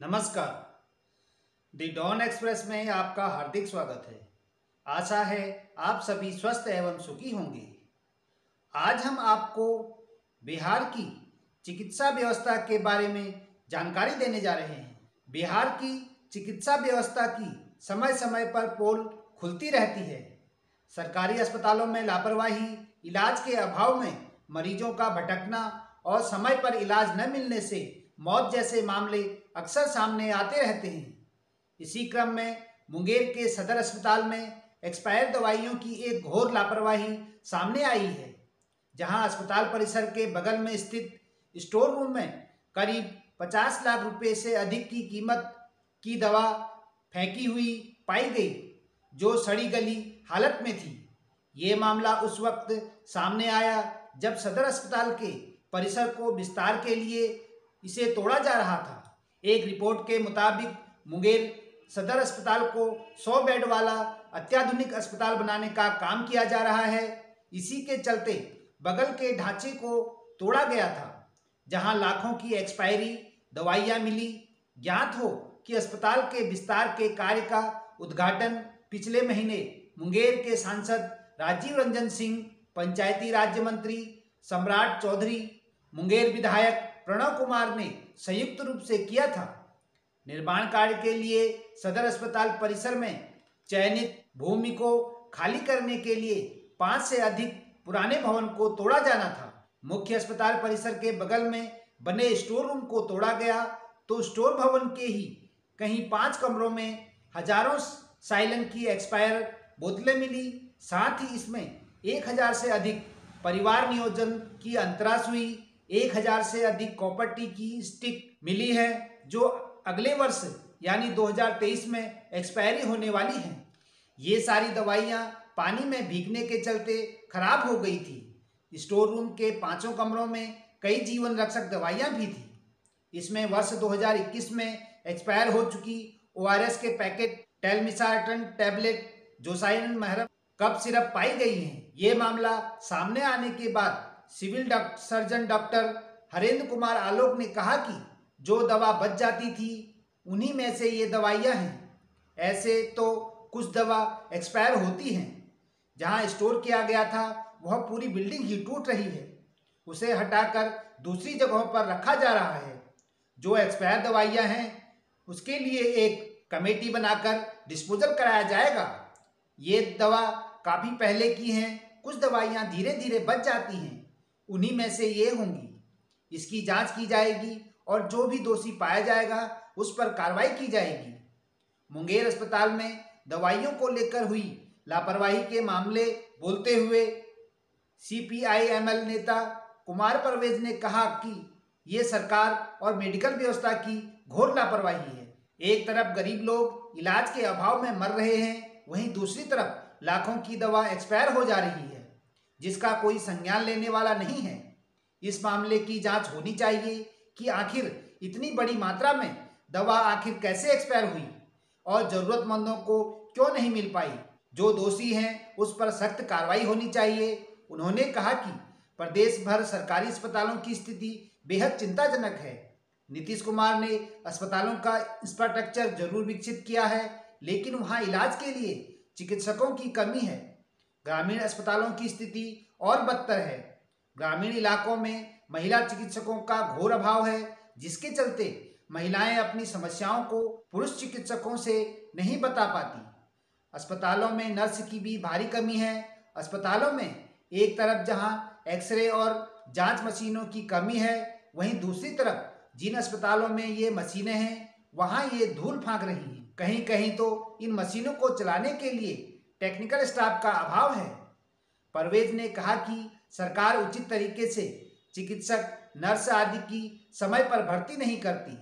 नमस्कार। The Dawn express में आपका हार्दिक स्वागत है। आशा है आप सभी स्वस्थ एवं सुखी होंगे। आज हम आपको बिहार की चिकित्सा व्यवस्था के बारे में जानकारी देने जा रहे हैं। बिहार की चिकित्सा व्यवस्था की समय समय पर पोल खुलती रहती है। सरकारी अस्पतालों में लापरवाही, इलाज के अभाव में मरीजों का भटकना और समय पर इलाज न मिलने से मौत जैसे मामले अक्सर सामने आते रहते हैं। इसी क्रम में मुंगेर के सदर अस्पताल में एक्सपायर दवाइयों की एक घोर लापरवाही सामने आई है, जहां अस्पताल परिसर के बगल में स्थित स्टोर रूम में करीब 50 लाख रुपए से अधिक की कीमत की दवा फेंकी हुई पाई गई, जो सड़ी गली हालत में थी। ये मामला उस वक्त सामने आया जब सदर अस्पताल के परिसर को विस्तार के लिए इसे तोड़ा जा रहा था। एक रिपोर्ट के मुताबिक मुंगेर सदर अस्पताल को 100 बेड वाला अत्याधुनिक अस्पताल बनाने का काम किया जा रहा है। इसी के चलते बगल के ढांचे को तोड़ा गया था, जहां लाखों की एक्सपायरी दवाइयां मिली। ज्ञात हो कि अस्पताल के विस्तार के कार्य का उद्घाटन पिछले महीने मुंगेर के सांसद राजीव रंजन सिंह, पंचायती राज्य मंत्री सम्राट चौधरी, मुंगेर विधायक प्रणव कुमार ने संयुक्त रूप से किया था। निर्माण कार्य के लिए सदर अस्पताल परिसर में चयनित भूमि को खाली करने के लिए 5 से अधिक पुराने भवन को तोड़ा जाना था। मुख्य अस्पताल परिसर के बगल में बने स्टोर रूम को तोड़ा गया तो स्टोर भवन के ही कहीं 5 कमरों में हजारों साइलन की एक्सपायर बोतलें मिली। साथ ही इसमें 1000 से अधिक परिवार नियोजन की अंतराश हुई। 1000 से अधिक कॉपर टी की स्टिक मिली है, जो अगले वर्ष यानी 2023 में एक्सपायरी होने वाली हैं। ये सारी दवाइयाँ पानी में भीगने के चलते खराब हो गई थी। स्टोर रूम के 5 कमरों में कई जीवन रक्षक दवाइयाँ भी थी। इसमें वर्ष 2021 में एक्सपायर हो चुकी ORS के पैकेट, टेलमिसार्टन टैबलेट, जोसाइन महरम कफ सिरप पाई गई हैं। ये मामला सामने आने के बाद civil surgeon doctor Harendra Kumar Alok ने कहा कि जो दवा बच जाती थी उन्हीं में से ये दवाइयाँ हैं। ऐसे तो कुछ दवा एक्सपायर होती हैं। जहां स्टोर किया गया था वह पूरी बिल्डिंग ही टूट रही है। उसे हटाकर दूसरी जगहों पर रखा जा रहा है। जो एक्सपायर दवाइयाँ हैं उसके लिए एक कमेटी बनाकर डिस्पोजल कराया जाएगा। ये दवा काफ़ी पहले की हैं। कुछ दवाइयाँ धीरे धीरे बच जाती हैं, उन्हीं में से ये होंगी। इसकी जांच की जाएगी और जो भी दोषी पाया जाएगा उस पर कार्रवाई की जाएगी। मुंगेर अस्पताल में दवाइयों को लेकर हुई लापरवाही के मामले बोलते हुए CPI-ML नेता कुमार परवेज ने कहा कि ये सरकार और मेडिकल व्यवस्था की घोर लापरवाही है। एक तरफ गरीब लोग इलाज के अभाव में मर रहे हैं, वहीं दूसरी तरफ लाखों की दवा एक्सपायर हो जा रही है, जिसका कोई संज्ञान लेने वाला नहीं है। इस मामले की जांच होनी चाहिए कि आखिर इतनी बड़ी मात्रा में दवा आखिर कैसे एक्सपायर हुई और ज़रूरतमंदों को क्यों नहीं मिल पाई। जो दोषी हैं उस पर सख्त कार्रवाई होनी चाहिए। उन्होंने कहा कि प्रदेश भर सरकारी अस्पतालों की स्थिति बेहद चिंताजनक है। नीतीश कुमार ने अस्पतालों का इंफ्रास्ट्रक्चर जरूर विकसित किया है, लेकिन वहाँ इलाज के लिए चिकित्सकों की कमी है। ग्रामीण अस्पतालों की स्थिति और बदतर है। ग्रामीण इलाकों में महिला चिकित्सकों का घोर अभाव है, जिसके चलते महिलाएं अपनी समस्याओं को पुरुष चिकित्सकों से नहीं बता पाती। अस्पतालों में नर्स की भी भारी कमी है। अस्पतालों में एक तरफ जहां एक्सरे और जांच मशीनों की कमी है, वहीं दूसरी तरफ जिन अस्पतालों में ये मशीनें हैं वहां ये धूल फांक रही हैं। कहीं कहीं तो इन मशीनों को चलाने के लिए टेक्निकल स्टाफ का अभाव है। परवेज ने कहा कि सरकार उचित तरीके से चिकित्सक, नर्स आदि की समय पर भर्ती नहीं करती।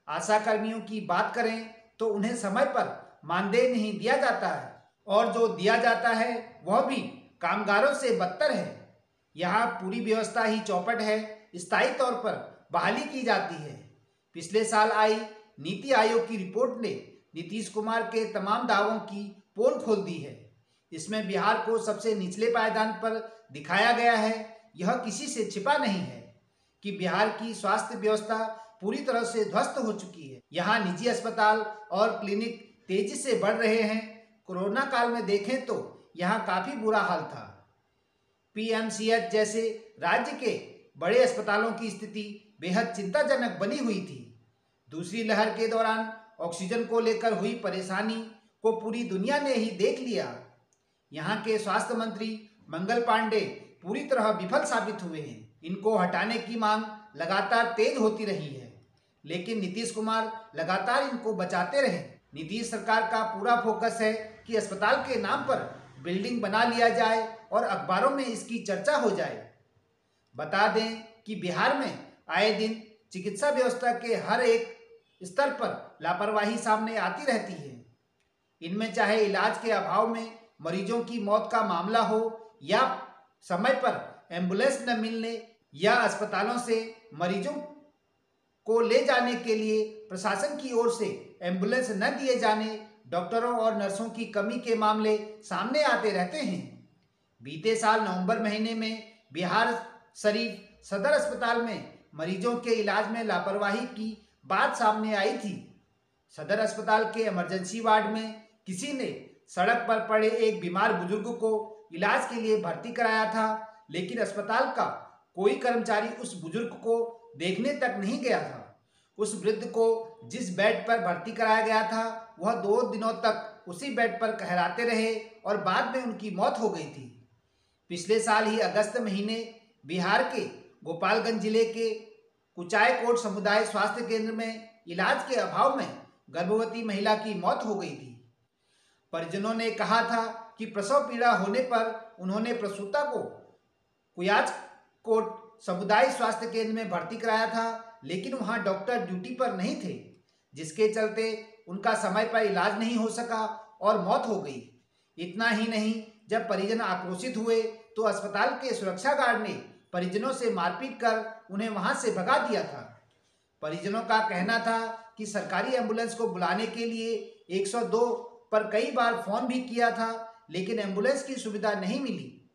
आशा कर्मियों की बात करें तो उन्हें समय पर मानदेय नहीं दिया जाता है, और जो दिया जाता है वह भी कामगारों से बदतर है। यहाँ पूरी व्यवस्था ही चौपट है। स्थायी तौर पर बहाली की जाती है। पिछले साल आई नीति आयोग की रिपोर्ट ने नीतीश कुमार के तमाम दावों की पोल खोल दी है। इसमें बिहार को सबसे निचले पायदान पर दिखाया गया है। यह किसी से छिपा नहीं है कि बिहार की स्वास्थ्य व्यवस्था पूरी तरह से ध्वस्त हो चुकी है। यहाँ निजी अस्पताल और क्लिनिक तेजी से बढ़ रहे हैं। कोरोना काल में देखें तो यहाँ काफ़ी बुरा हाल था। पीएमसीएच जैसे राज्य के बड़े अस्पतालों की स्थिति बेहद चिंताजनक बनी हुई थी। दूसरी लहर के दौरान ऑक्सीजन को लेकर हुई परेशानी को पूरी दुनिया ने ही देख लिया। यहाँ के स्वास्थ्य मंत्री मंगल पांडे पूरी तरह विफल साबित हुए हैं। इनको हटाने की मांग लगातार तेज होती रही है, लेकिन नीतीश कुमार लगातार इनको बचाते रहे। नीतीश सरकार का पूरा फोकस है कि अस्पताल के नाम पर बिल्डिंग बना लिया जाए और अखबारों में इसकी चर्चा हो जाए। बता दें कि बिहार में आए दिन चिकित्सा व्यवस्था के हर एक स्तर पर लापरवाही सामने आती रहती है। इनमें चाहे इलाज के अभाव में मरीजों की मौत का मामला हो, या समय पर एम्बुलेंस न मिलने, या अस्पतालों से मरीजों को ले जाने के लिए प्रशासन की ओर से एम्बुलेंस न दिए जाने, डॉक्टरों और नर्सों की कमी के मामले सामने आते रहते हैं। बीते साल नवंबर महीने में बिहार शरीफ सदर अस्पताल में मरीजों के इलाज में लापरवाही की बात सामने आई थी। सदर अस्पताल के इमरजेंसी वार्ड में किसी ने सड़क पर पड़े एक बीमार बुजुर्ग को इलाज के लिए भर्ती कराया था, लेकिन अस्पताल का कोई कर्मचारी उस बुजुर्ग को देखने तक नहीं गया था। उस वृद्ध को जिस बेड पर भर्ती कराया गया था, वह 2 दिनों तक उसी बेड पर कहराते रहे और बाद में उनकी मौत हो गई थी। पिछले साल ही अगस्त महीने बिहार के गोपालगंज जिले के कुचायकोट समुदाय स्वास्थ्य केंद्र में इलाज के अभाव में गर्भवती महिला की मौत हो गई थी। परिजनों ने कहा था कि प्रसव पीड़ा होने पर उन्होंने प्रसूता को कुचायकोट समुदाय स्वास्थ्य केंद्र में भर्ती कराया था, लेकिन वहां डॉक्टर ड्यूटी पर नहीं थे, जिसके चलते उनका समय पर इलाज नहीं हो सका और मौत हो गई। इतना ही नहीं, जब परिजन आक्रोशित हुए तो अस्पताल के सुरक्षा गार्ड ने परिजनों से मारपीट कर उन्हें वहां से भगा दिया था। परिजनों का कहना था कि सरकारी एम्बुलेंस को बुलाने के लिए 102 पर कई बार फोन भी किया था, लेकिन एम्बुलेंस की सुविधा नहीं मिली।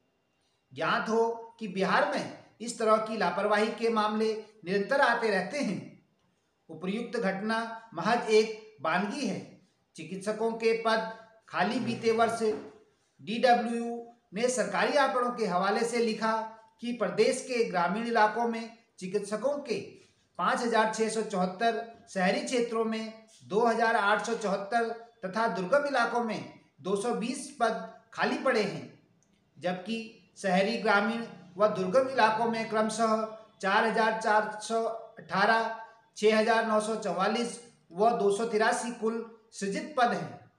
ज्ञात हो कि बिहार में इस तरह की लापरवाही के मामले निरंतर आते रहते हैं। उपर्युक्त घटना महज एक वानगी है। चिकित्सकों के पद खाली बीते वर्ष DWU ने सरकारी आंकड़ों के हवाले से लिखा कि प्रदेश के ग्रामीण इलाकों में चिकित्सकों के 5,674, शहरी क्षेत्रों में 2,874 तथा दुर्गम इलाकों में 220 पद खाली पड़े हैं, जबकि शहरी, ग्रामीण व दुर्गम इलाकों में क्रमशः 4,418, 6,944 व 283 कुल सृजित पद हैं।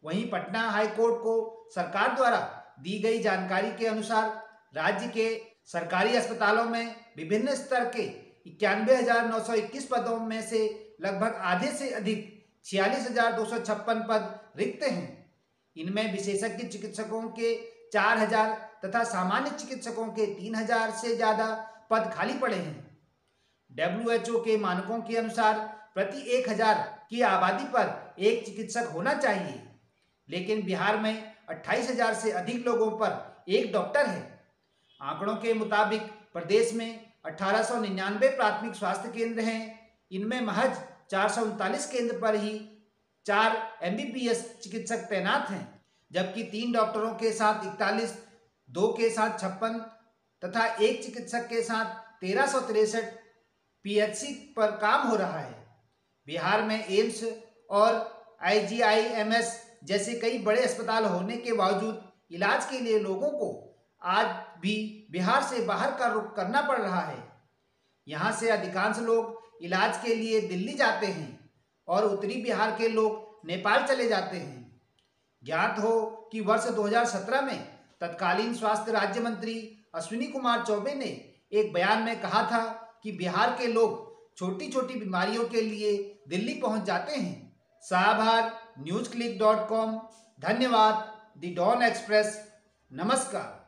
वहीं पटना हाईकोर्ट को सरकार द्वारा दी गई जानकारी के अनुसार राज्य के सरकारी अस्पतालों में विभिन्न स्तर के 91,921 पदों में से लगभग आधे से अधिक 46,256 पद रिक्त हैं। इनमें विशेषज्ञ चिकित्सकों के 4,000 तथा सामान्य चिकित्सकों के 3,000 से ज़्यादा पद खाली पड़े हैं। WHO के मानकों के अनुसार प्रति 1,000 की आबादी पर एक चिकित्सक होना चाहिए, लेकिन बिहार में 28,000 से अधिक लोगों पर एक डॉक्टर है। आंकड़ों के मुताबिक प्रदेश में 1899 प्राथमिक स्वास्थ्य केंद्र हैं। इनमें महज 439 केंद्र पर ही 4 MBBS चिकित्सक तैनात हैं, जबकि 3 डॉक्टरों के साथ 41, 2 के साथ 56 तथा 1 चिकित्सक के साथ 1363 PHC पर काम हो रहा है। बिहार में एम्स और IGIMS जैसे कई बड़े अस्पताल होने के बावजूद इलाज के लिए लोगों को आज भी बिहार से बाहर का रुख करना पड़ रहा है। यहाँ से अधिकांश लोग इलाज के लिए दिल्ली जाते हैं और उत्तरी बिहार के लोग नेपाल चले जाते हैं। ज्ञात हो कि वर्ष 2017 में तत्कालीन स्वास्थ्य राज्य मंत्री अश्विनी कुमार चौबे ने एक बयान में कहा था कि बिहार के लोग छोटी छोटी बीमारियों के लिए दिल्ली पहुंच जाते हैं। साभार newsclick.com। धन्यवाद। The Dawn Express. नमस्कार।